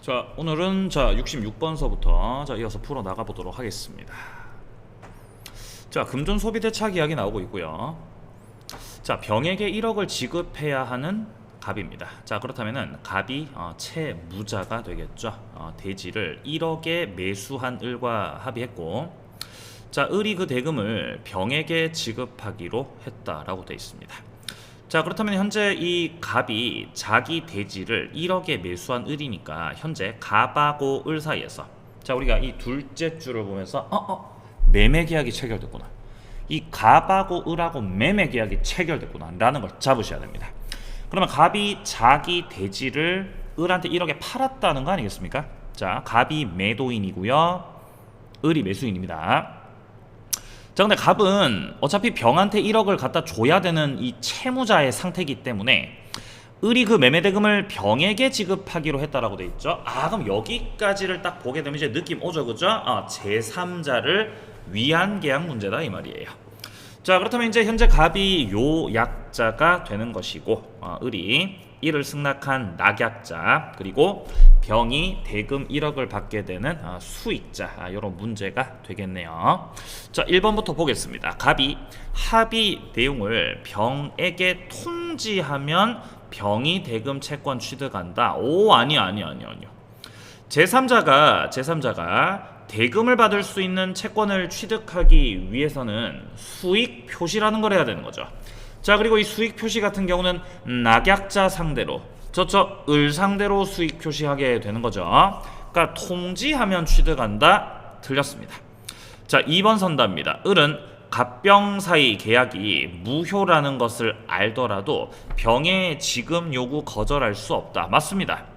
자, 오늘은 66번서부터 이어서 풀어 나가 보도록 하겠습니다. 자, 금전 소비 대착 이야기 나오고 있고요. 자, 병에게 1억을 지급해야 하는 갑입니다. 자, 그렇다면은 갑이 채무자가 되겠죠. 대지를 1억에 매수한 을과 합의했고, 자, 을이 그 대금을 병에게 지급하기로 했다라고 되어 있습니다. 자, 그렇다면 현재 이 갑이 자기 대지를 1억에 매수한 을이니까 현재 갑하고 을 사이에서, 자, 우리가 이 둘째 줄을 보면서 매매 계약이 체결됐구나, 이 갑하고 을하고 매매 계약이 체결됐구나 라는 걸 잡으셔야 됩니다. 그러면 갑이 자기 대지를 을한테 1억에 팔았다는 거 아니겠습니까? 자, 갑이 매도인이고요, 을이 매수인입니다. 자, 근데 갑은 어차피 병한테 1억을 갖다 줘야 되는 이 채무자의 상태이기 때문에 을이 그 매매대금을 병에게 지급하기로 했다라고 돼 있죠. 그럼 여기까지를 딱 보게 되면 이제 느낌 오죠, 그죠? 제3자를 위한 계약 문제다 이 말이에요. 자, 그렇다면 이제 현재 갑이 요 약자가 되는 것이고, 을이 이를 승낙한 낙약자, 그리고 병이 대금 1억을 받게 되는 수익자, 이런 문제가 되겠네요. 자, 1번부터 보겠습니다. 갑이 합의 내용을 병에게 통지하면 병이 대금 채권 취득한다. 아니요. 제3자가 대금을 받을 수 있는 채권을 취득하기 위해서는 수익 표시라는 걸 해야 되는 거죠. 자, 그리고 이 수익 표시 같은 경우는 낙약자 상대로, 을 상대로 수익 표시하게 되는 거죠. 그러니까 통지하면 취득한다. 틀렸습니다. 자, 2번 선답니다. 을은 갑병 사이 계약이 무효라는 것을 알더라도 병의 지급 요구 거절할 수 없다. 맞습니다.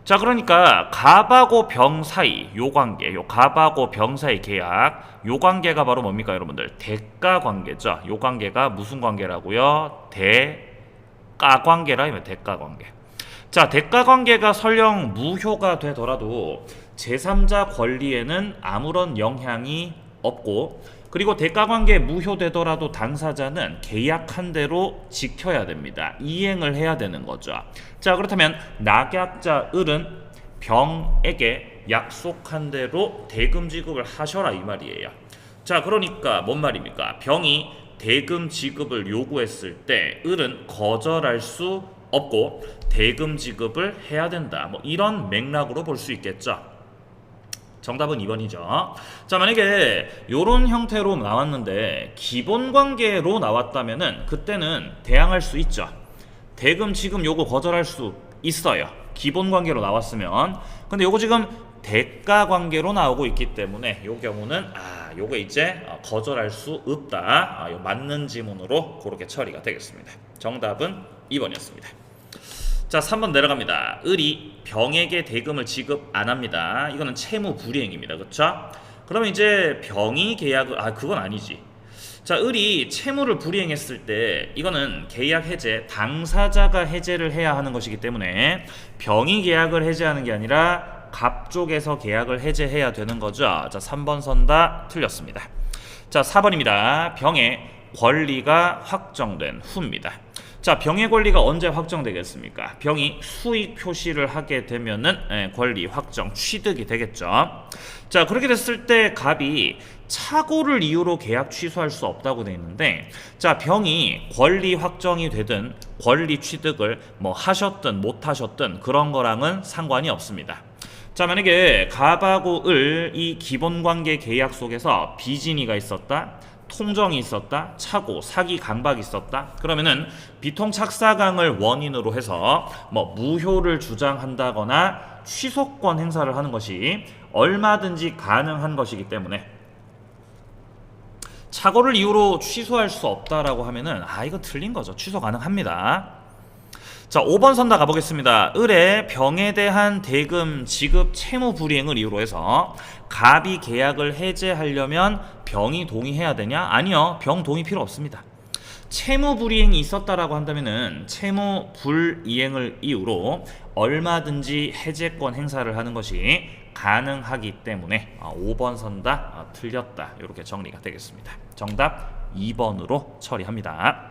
자, 그러니까 갑하고 병 사이 요 관계, 요 갑하고 병 사이 계약, 요 관계가 바로 뭡니까 여러분들? 대가 관계죠. 요 관계가 무슨 관계라고요? 대가 관계라. 대가 관계. 자, 대가 관계가 설령 무효가 되더라도 제3자 권리에는 아무런 영향이 없고, 그리고 대가 관계 무효되더라도 당사자는 계약한 대로 지켜야 됩니다. 이행을 해야 되는 거죠. 자, 그렇다면 낙약자 을은 병에게 약속한 대로 대금 지급을 하셔라 이 말이에요. 자, 그러니까 뭔 말입니까? 병이 대금 지급을 요구했을 때 을은 거절할 수 없고 대금 지급을 해야 된다. 이런 맥락으로 볼 수 있겠죠. 정답은 2번이죠. 자, 만약에 이런 형태로 나왔는데 기본 관계로 나왔다면은 그때는 대항할 수 있죠. 대금 지급 요구 거절할 수 있어요. 기본 관계로 나왔으면. 근데 요거 지금 대가 관계로 나오고 있기 때문에 요 경우는 요거 이제 거절할 수 없다. 요 맞는 지문으로 그렇게 처리가 되겠습니다. 정답은 2번이었습니다. 자, 3번 내려갑니다. 을이 병에게 대금을 지급 안 합니다. 이거는 채무 불이행입니다. 그렇죠? 그러면 이제 병이 계약을 그건 아니지. 자, 을이 채무를 불이행했을 때 이거는 계약 해제, 당사자가 해제를 해야 하는 것이기 때문에 병이 계약을 해제하는 게 아니라 갑 쪽에서 계약을 해제해야 되는 거죠. 자, 3번 선다 틀렸습니다. 자, 4번입니다. 병의 권리가 확정된 후입니다. 자, 병의 권리가 언제 확정되겠습니까? 병이 수익 표시를 하게 되면은 권리 확정, 취득이 되겠죠. 자, 그렇게 됐을 때 갑이 착오를 이유로 계약 취소할 수 없다고 되어 있는데, 자, 병이 권리 확정이 되든 권리 취득을 하셨든 못 하셨든 그런 거랑은 상관이 없습니다. 자, 만약에 갑하고 을 이 기본관계 계약 속에서 비진이가 있었다, 통정이 있었다, 차고, 사기, 강박이 있었다, 그러면은 비통착사강을 원인으로 해서 무효를 주장한다거나 취소권 행사를 하는 것이 얼마든지 가능한 것이기 때문에 착오를 이유로 취소할 수 없다라고 하면은 이거 틀린 거죠. 취소 가능합니다. 자, 5번 선다 가보겠습니다. 을의 병에 대한 대금 지급 채무 불이행을 이유로 해서 갑이 계약을 해제하려면 병이 동의해야 되냐? 아니요. 병 동의 필요 없습니다. 채무 불이행이 있었다라고 한다면은 채무 불이행을 이유로 얼마든지 해제권 행사를 하는 것이 가능하기 때문에 5번 선다 틀렸다. 이렇게 정리가 되겠습니다. 정답 2번으로 처리합니다.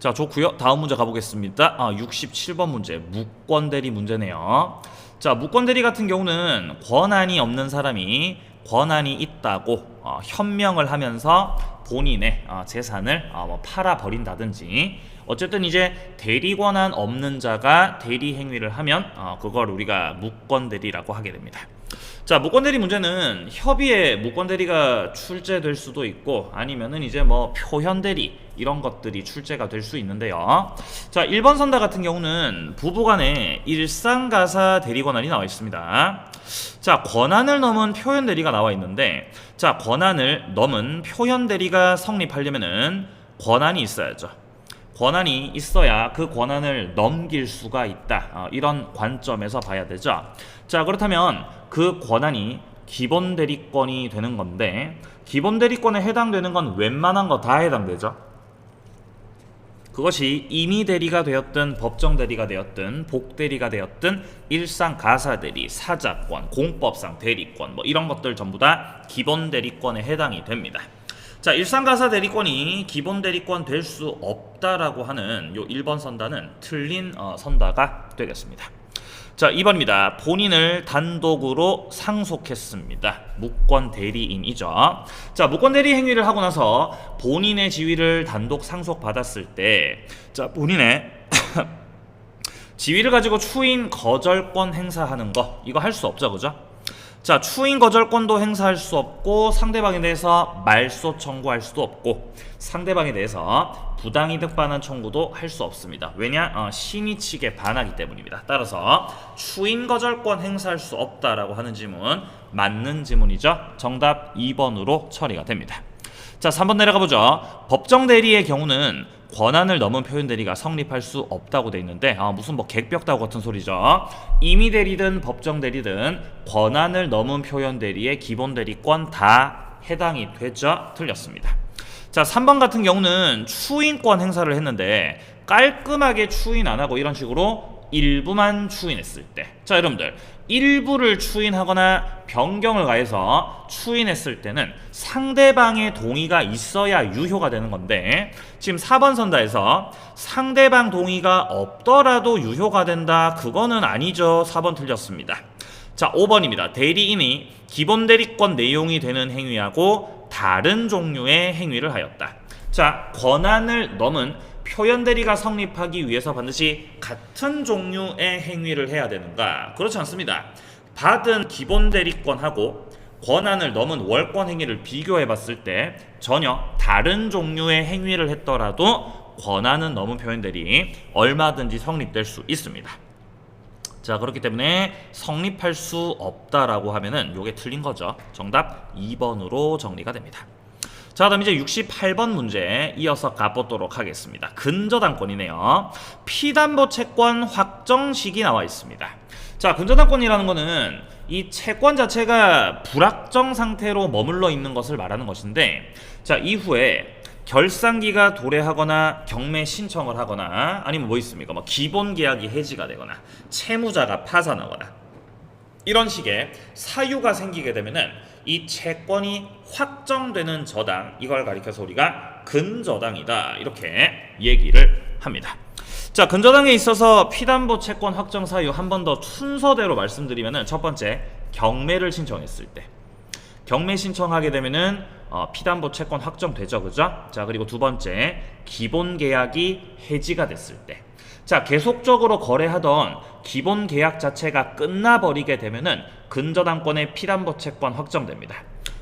자, 좋고요. 다음 문제 가보겠습니다. 67번 문제 무권대리 문제네요. 자, 무권대리 같은 경우는 권한이 없는 사람이 권한이 있다고 현명을 하면서 본인의 재산을 팔아버린다든지, 어쨌든 이제 대리 권한 없는 자가 대리 행위를 하면 그걸 우리가 무권대리라고 하게 됩니다. 자, 무권대리 문제는 협의에 무권대리가 출제될 수도 있고 아니면은 이제 뭐 표현대리 이런 것들이 출제가 될 수 있는데요. 자, 1번 선다 같은 경우는 부부간에 일상가사 대리 권한이 나와 있습니다. 자, 권한을 넘은 표현대리가 나와 있는데, 자, 권한을 넘은 표현대리가 성립하려면은 권한이 있어야죠. 권한이 있어야 그 권한을 넘길 수가 있다. 이런 관점에서 봐야 되죠. 자, 그렇다면 그 권한이 기본 대리권이 되는 건데, 기본 대리권에 해당되는 건 웬만한 거 다 해당되죠. 그것이 임의 대리가 되었든 법정 대리가 되었든 복 대리가 되었든 일상 가사 대리, 사자권, 공법상 대리권 뭐 이런 것들 전부 다 기본 대리권에 해당이 됩니다. 자, 일상가사 대리권이 기본 대리권 될 수 없다라고 하는 요 1번 선다는 틀린 선다가 되겠습니다. 자, 2번입니다. 본인을 단독으로 상속했습니다. 무권 대리인이죠. 자, 무권 대리 행위를 하고 나서 본인의 지위를 단독 상속받았을 때, 자, 본인의 지위를 가지고 추인 거절권 행사하는 거, 이거 할 수 없죠, 그죠? 자, 추인 거절권도 행사할 수 없고, 상대방에 대해서 말소 청구할 수도 없고, 상대방에 대해서 부당이득 반환 청구도 할 수 없습니다. 왜냐? 신의 측에 반하기 때문입니다. 따라서 추인 거절권 행사할 수 없다라고 하는 지문 맞는 지문이죠. 정답 2번으로 처리가 됩니다. 자, 3번 내려가 보죠. 법정 대리의 경우는 권한을 넘은 표현 대리가 성립할 수 없다고 돼 있는데, 무슨 뭐 객벽다구 같은 소리죠. 임의 대리든 법정 대리든 권한을 넘은 표현 대리의 기본 대리권 다 해당이 되죠. 틀렸습니다. 자, 3번 같은 경우는 추인권 행사를 했는데 깔끔하게 추인 안 하고 이런 식으로 일부만 추인했을 때, 자, 여러분들 일부를 추인하거나 변경을 가해서 추인했을 때는 상대방의 동의가 있어야 유효가 되는 건데, 지금 4번 선다에서 상대방 동의가 없더라도 유효가 된다, 그거는 아니죠. 4번 틀렸습니다. 자, 5번입니다. 대리인이 기본 대리권 내용이 되는 행위하고 다른 종류의 행위를 하였다. 자, 권한을 넘은 표현 대리가 성립하기 위해서 반드시 같은 종류의 행위를 해야 되는가? 그렇지 않습니다. 받은 기본 대리권하고 권한을 넘은 월권 행위를 비교해 봤을 때 전혀 다른 종류의 행위를 했더라도 권한은 넘은 표현 대리 얼마든지 성립될 수 있습니다. 자, 그렇기 때문에 성립할 수 없다라고 하면은 요게 틀린 거죠. 정답 2번으로 정리가 됩니다. 자, 그다음 이제 68번 문제 이어서 가보도록 하겠습니다. 근저당권이네요. 피담보 채권 확정식이 나와 있습니다. 자, 근저당권이라는 거는 이 채권 자체가 불확정 상태로 머물러 있는 것을 말하는 것인데, 자, 이후에 결산기가 도래하거나 경매 신청을 하거나 아니면 뭐 있습니까? 뭐 기본 계약이 해지가 되거나 채무자가 파산하거나 이런 식의 사유가 생기게 되면은 이 채권이 확정되는 저당, 이걸 가리켜서 우리가 근저당이다 이렇게 얘기를 합니다. 자, 근저당에 있어서 피담보 채권 확정 사유 한 번 더 순서대로 말씀드리면은, 첫 번째 경매를 신청했을 때, 경매 신청하게 되면은 피담보 채권 확정되죠, 그죠? 자, 그리고 두 번째 기본 계약이 해지가 됐을 때, 자, 계속적으로 거래하던 기본 계약 자체가 끝나버리게 되면은 근저당권의 피담보 채권 확정됩니다.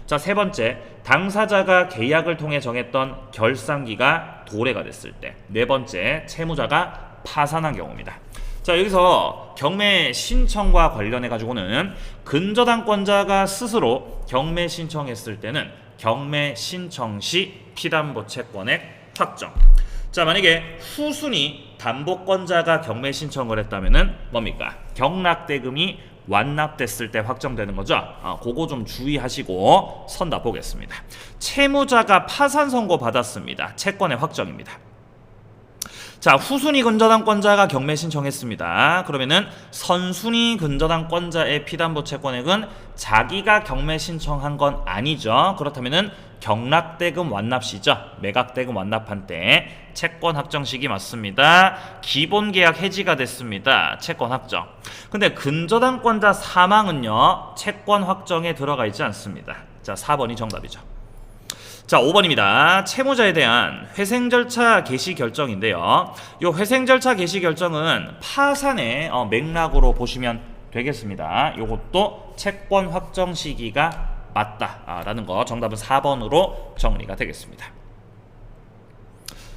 자, 세 번째 당사자가 계약을 통해 정했던 결산기가 도래가 됐을 때, 네 번째 채무자가 파산한 경우입니다. 자, 여기서 경매 신청과 관련해 가지고는 근저당권자가 스스로 경매 신청했을 때는 경매 신청 시 피담보 채권액 확정. 자, 만약에 후순위 담보권자가 경매 신청을 했다면은 뭡니까? 경락대금이 완납됐을 때 확정되는 거죠. 그거 좀 주의하시고 선다 보겠습니다. 채무자가 파산 선고 받았습니다. 채권의 확정입니다. 자, 후순위 근저당권자가 경매 신청했습니다. 그러면은 선순위 근저당권자의 피담보 채권액은 자기가 경매 신청한 건 아니죠. 그렇다면은 경락대금 완납시죠. 매각대금 완납한 때 채권 확정 시기 맞습니다. 기본계약 해지가 됐습니다. 채권 확정. 근데 근저당권자 사망은요, 채권 확정에 들어가 있지 않습니다. 자, 4번이 정답이죠. 자, 5번입니다. 채무자에 대한 회생 절차 개시 결정인데요. 이 회생 절차 개시 결정은 파산의 맥락으로 보시면 되겠습니다. 이것도 채권 확정 시기가 맞다라는 거, 정답은 4번으로 정리가 되겠습니다.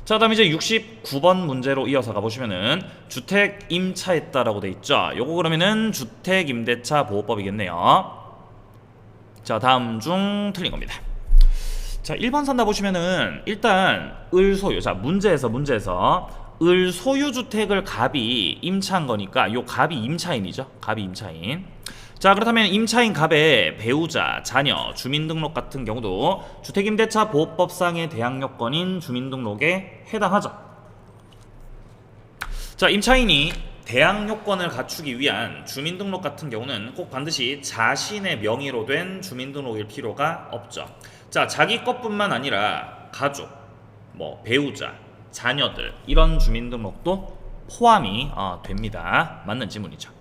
자, 다음 이제 69번 문제로 이어서 가보시면은 주택 임차했다라고 돼 있죠. 요거 그러면은 주택 임대차 보호법이겠네요. 자, 다음 중 틀린 겁니다. 자, 1번 산다 보시면은 일단 을소유, 자, 문제에서 을소유 주택을 갑이 임차한 거니까 요 갑이 임차인이죠. 갑이 임차인. 자, 그렇다면 임차인 갑의 배우자, 자녀, 주민등록 같은 경우도 주택임대차 보호법상의 대항 요건인 주민등록에 해당하죠. 자, 임차인이 대항 요건을 갖추기 위한 주민등록 같은 경우는 꼭 반드시 자신의 명의로 된 주민등록일 필요가 없죠. 자, 자기 것뿐만 아니라 가족, 배우자, 자녀들 이런 주민등록도 포함이 됩니다. 맞는 지문이죠.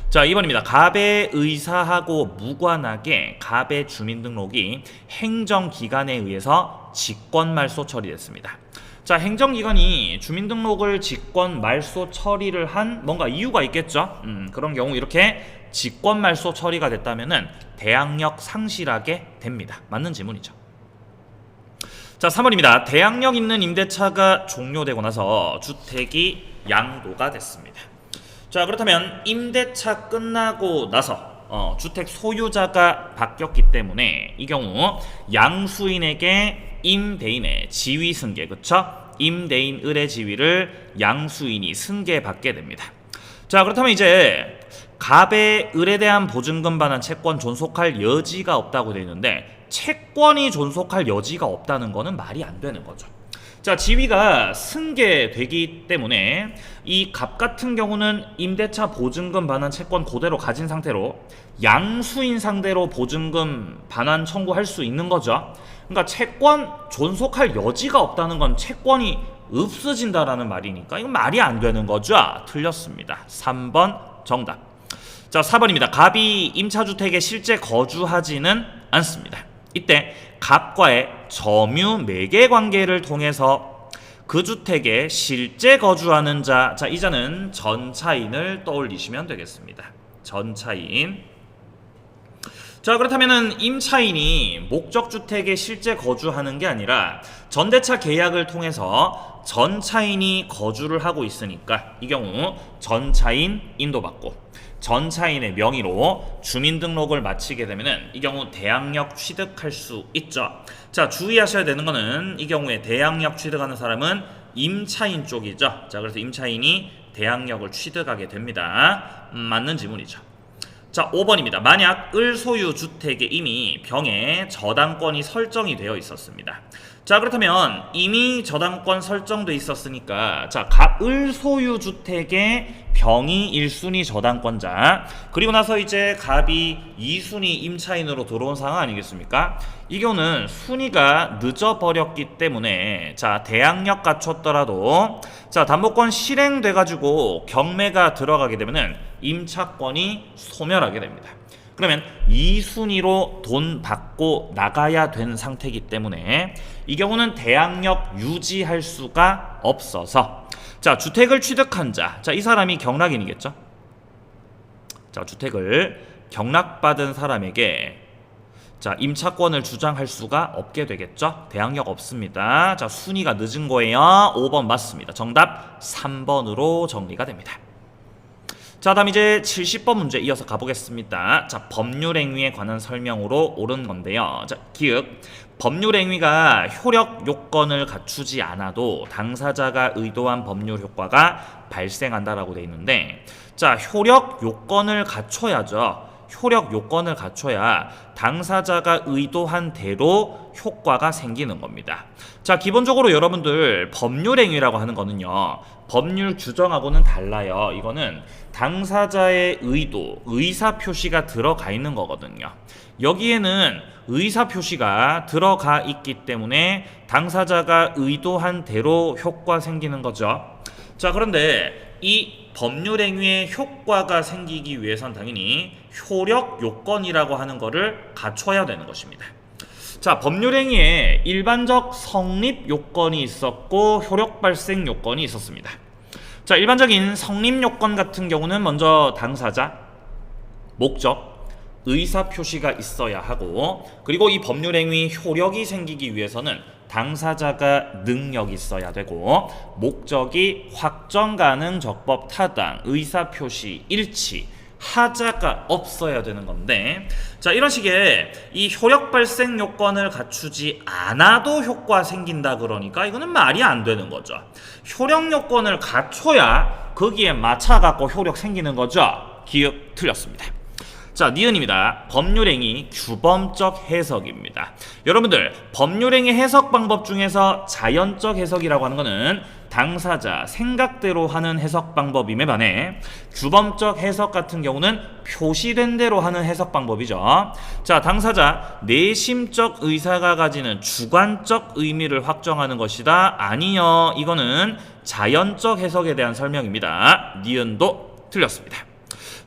자, 2번입니다. 갑의 의사하고 무관하게 갑의 주민등록이 행정기관에 의해서 직권말소 처리됐습니다. 자, 행정기관이 주민등록을 직권말소 처리를 한 뭔가 이유가 있겠죠. 그런 경우 이렇게 직권말소 처리가 됐다면은 대항력 상실하게 됩니다. 맞는 지문이죠. 자, 3번입니다. 대항력 있는 임대차가 종료되고 나서 주택이 양도가 됐습니다. 자, 그렇다면 임대차 끝나고 나서 주택 소유자가 바뀌었기 때문에 이 경우 양수인에게 임대인의 지위 승계, 그쵸? 임대인 을의 지위를 양수인이 승계받게 됩니다. 자, 그렇다면 이제 갑의 을에 대한 보증금 반환 채권 존속할 여지가 없다고 되어 있는데 채권이 존속할 여지가 없다는 거는 말이 안 되는 거죠. 자, 지위가 승계되기 때문에 이 갑 같은 경우는 임대차 보증금 반환 채권 그대로 가진 상태로 양수인 상대로 보증금 반환 청구할 수 있는 거죠. 그러니까 채권 존속할 여지가 없다는 건 채권이 없어진다라는 말이니까 이건 말이 안 되는 거죠. 틀렸습니다. 3번 정답. 자, 4번입니다. 갑이 임차주택에 실제 거주하지는 않습니다. 이때 갑과의 점유 매개 관계를 통해서 그 주택에 실제 거주하는 자, 이 자는 전차인을 떠올리시면 되겠습니다. 전차인. 자, 그렇다면은 임차인이 목적주택에 실제 거주하는 게 아니라 전대차 계약을 통해서 전차인이 거주를 하고 있으니까 이 경우 전차인 인도받고 전차인의 명의로 주민등록을 마치게 되면은 이 경우 대항력 취득할 수 있죠. 자, 주의하셔야 되는 거는 이 경우에 대항력 취득하는 사람은 임차인 쪽이죠. 자, 그래서 임차인이 대항력을 취득하게 됩니다. 맞는 지문이죠. 자, 5번입니다. 만약 을 소유 주택에 이미 병에 저당권이 설정이 되어 있었습니다. 자, 그렇다면 이미 저당권 설정돼 있었으니까 자, 을 소유 주택의 병이 1순위 저당권자, 그리고 나서 이제 갑이 2순위 임차인으로 들어온 상황 아니겠습니까? 이 경우는 순위가 늦어버렸기 때문에 자, 대항력 갖췄더라도 자, 담보권 실행돼 가지고 경매가 들어가게 되면은 임차권이 소멸하게 됩니다. 그러면 2순위로 돈 받고 나가야 된 상태이기 때문에 이 경우는 대항력 유지할 수가 없어서 자, 주택을 취득한 자, 이 사람이 경락인이겠죠. 자, 주택을 경락받은 사람에게 자, 임차권을 주장할 수가 없게 되겠죠. 대항력 없습니다. 자, 순위가 늦은 거예요. 5번 맞습니다. 정답 3번으로 정리가 됩니다. 자, 다음 이제 70번 문제 이어서 가보겠습니다. 자, 법률행위에 관한 설명으로 옳은 건데요. 자, 기읍. 법률행위가 효력 요건을 갖추지 않아도 당사자가 의도한 법률 효과가 발생한다라고 되어 있는데 자, 효력 요건을 갖춰야죠. 효력 요건을 갖춰야 당사자가 의도한 대로 효과가 생기는 겁니다. 자, 기본적으로 여러분들 법률행위라고 하는 거는요, 법률 규정하고는 달라요. 이거는 당사자의 의도, 의사표시가 들어가 있는 거거든요. 여기에는 의사표시가 들어가 있기 때문에 당사자가 의도한 대로 효과 생기는 거죠. 자, 그런데 이 법률행위의 효과가 생기기 위해선 당연히 효력 요건이라고 하는 거를 갖춰야 되는 것입니다. 자, 법률행위에 일반적 성립 요건이 있었고 효력 발생 요건이 있었습니다. 자, 일반적인 성립 요건 같은 경우는 먼저 당사자, 목적, 의사표시가 있어야 하고, 그리고 이 법률행위 효력이 생기기 위해서는 당사자가 능력이 있어야 되고, 목적이 확정 가능 적법 타당, 의사표시 일치, 하자가 없어야 되는 건데, 자, 이런 식의 이 효력 발생 요건을 갖추지 않아도 효과 생긴다 그러니까 이거는 말이 안 되는 거죠. 효력 요건을 갖춰야 거기에 맞춰 갖고 효력 생기는 거죠. 기억 틀렸습니다. 자, 니은입니다. 법률행위 규범적 해석입니다. 여러분들, 법률행위 해석 방법 중에서 자연적 해석이라고 하는 거는 당사자 생각대로 하는 해석 방법임에 반해 규범적 해석 같은 경우는 표시된 대로 하는 해석 방법이죠. 자, 당사자 내심적 의사가 가지는 주관적 의미를 확정하는 것이다. 아니요, 이거는 자연적 해석에 대한 설명입니다. 니은도 틀렸습니다.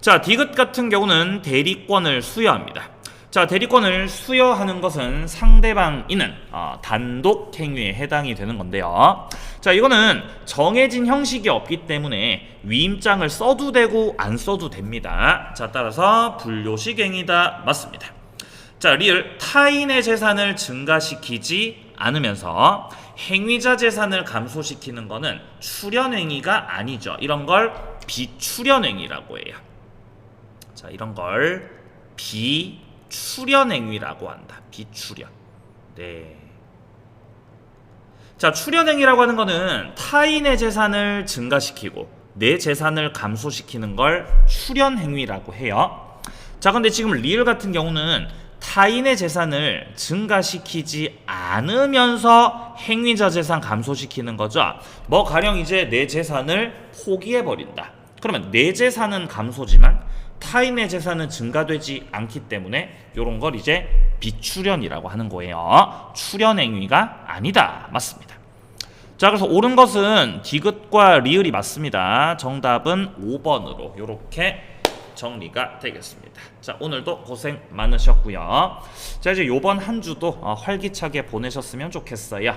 자, 디귿 같은 경우는 대리권을 수여합니다. 자, 대리권을 수여하는 것은 상대방인은 단독 행위에 해당이 되는 건데요. 자, 이거는 정해진 형식이 없기 때문에 위임장을 써도 되고 안 써도 됩니다. 자, 따라서 불요식 행위다. 맞습니다. 자, 리을 타인의 재산을 증가시키지 않으면서 행위자 재산을 감소시키는 거는 출연행위가 아니죠. 이런 걸 비출연행위라고 해요. 자, 이런 걸 비출연행위라고 한다. 비출연. 네. 자, 출연행위라고 하는 거는 타인의 재산을 증가시키고 내 재산을 감소시키는 걸 출연행위라고 해요. 자, 근데 지금 리을 같은 경우는 타인의 재산을 증가시키지 않으면서 행위자 재산 감소시키는 거죠. 뭐 가령 이제 내 재산을 포기해버린다. 그러면 내 재산은 감소지만 타인의 재산은 증가되지 않기 때문에 이런 걸 이제 비출연이라고 하는 거예요. 출연행위가 아니다. 맞습니다. 자, 그래서 옳은 것은 디귿과 리을이 맞습니다. 정답은 5번으로 이렇게 정리가 되겠습니다. 자, 오늘도 고생 많으셨고요. 자, 이제 요번 한 주도 활기차게 보내셨으면 좋겠어요.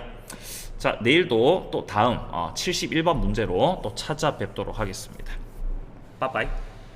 자, 내일도 또 다음 71번 문제로 또 찾아뵙도록 하겠습니다. 빠빠이.